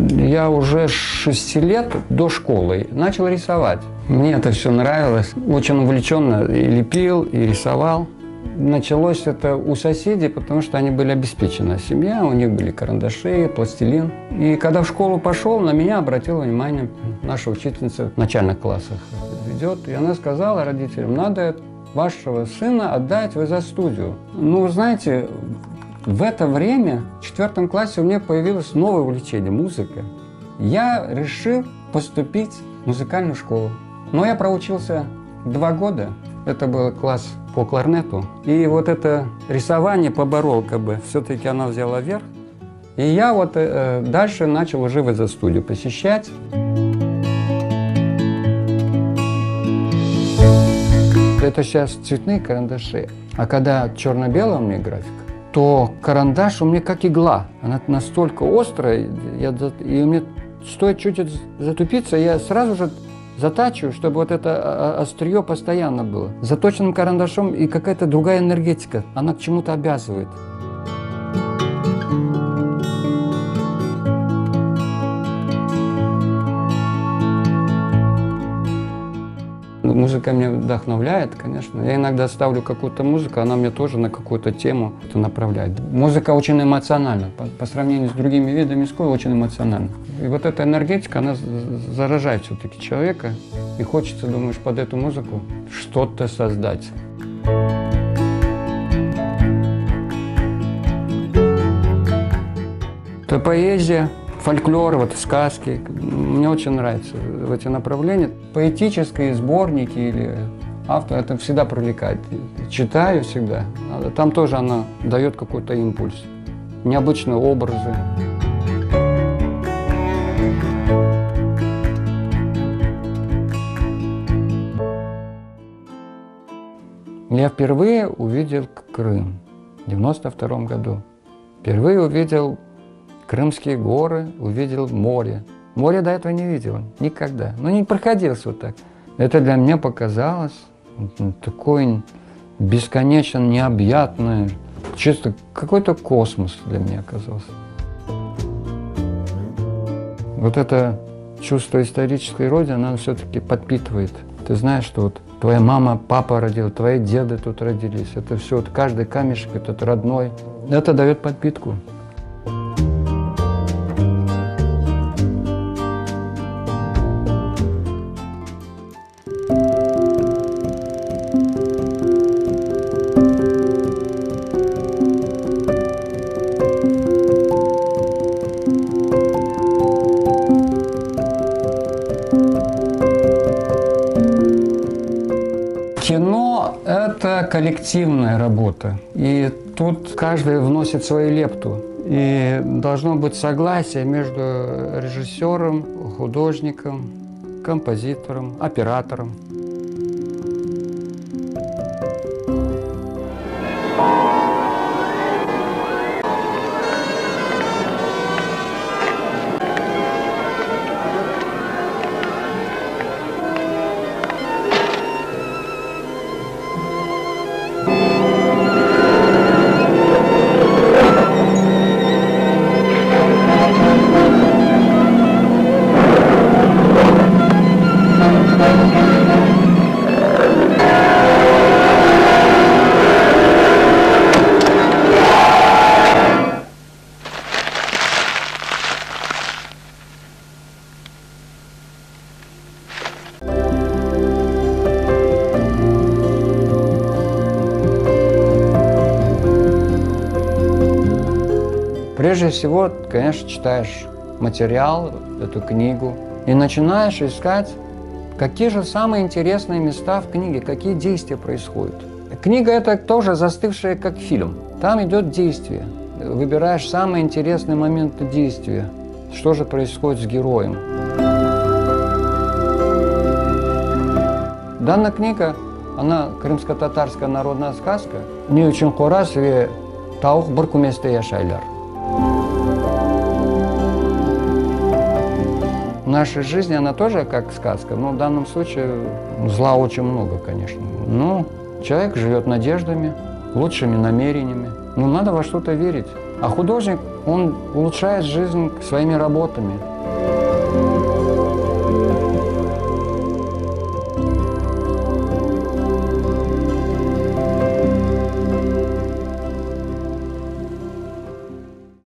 я уже с 6 лет до школы начал рисовать. Мне это все нравилось. Очень увлеченно и лепил, и рисовал. Началось это у соседей, потому что они были обеспечена семья, у них были карандаши, пластилин. И когда в школу пошел, на меня обратила внимание наша учительница в начальных классах ведет. И она сказала родителям: надо вашего сына отдать в изо-студию. Ну, знаете, в это время, в 4 классе, у меня появилось новое увлечение – музыка. Я решил поступить в музыкальную школу. Но я проучился 2 года. Это был класс по кларнету. И вот это рисование поборол, как бы, все-таки она взяла верх. И я вот дальше начал уже в изо-студию посещать. Это сейчас цветные карандаши. А когда черно-белая у меня графика, то карандаш у меня как игла. Она настолько острая, и у меня стоит чуть-чуть затупиться, я сразу же затачиваю, чтобы вот это острие постоянно было. Заточенным карандашом и какая-то другая энергетика, она к чему-то обязывает. Музыка меня вдохновляет, конечно. Я иногда ставлю какую-то музыку, она меня тоже на какую-то тему направляет. Музыка очень эмоциональна. По сравнению с другими видами искусства, очень эмоциональна. И вот эта энергетика, она заражает все-таки человека. И хочется, думаешь, под эту музыку что-то создать. Это поэзия, фольклор, вот сказки. Мне очень нравятся эти направления. Поэтические сборники или автор, это всегда привлекает. Читаю всегда. Там тоже она дает какой-то импульс. Необычные образы. Я впервые увидел Крым в 92 году. Впервые увидел Крымские горы, увидел море. Море до этого не видел, никогда. Ну, не проходился вот так. Это для меня показалось такой бесконечно необъятный, чисто какой-то космос для меня оказался. Вот это чувство исторической родины, оно все-таки подпитывает. Ты знаешь, что вот твоя мама, папа родил, твои деды тут родились. Это все, вот каждый камешек этот родной. Это дает подпитку. Кино – это коллективная работа, и тут каждый вносит свою лепту. И должно быть согласие между режиссером, художником, композитором, оператором. Прежде всего, конечно, читаешь материал, эту книгу, и начинаешь искать, какие же самые интересные места в книге, какие действия происходят. Книга – это тоже застывшая как фильм. Там идет действие. Выбираешь самые интересные моменты действия. Что же происходит с героем. Данная книга, она крымско-татарская народная сказка. «Не учен хорас ве таух бір күместе яшайлар». В нашей жизни она тоже как сказка, но в данном случае зла очень много, конечно. Но человек живет надеждами, лучшими намерениями. Но надо во что-то верить. А художник, он улучшает жизнь своими работами.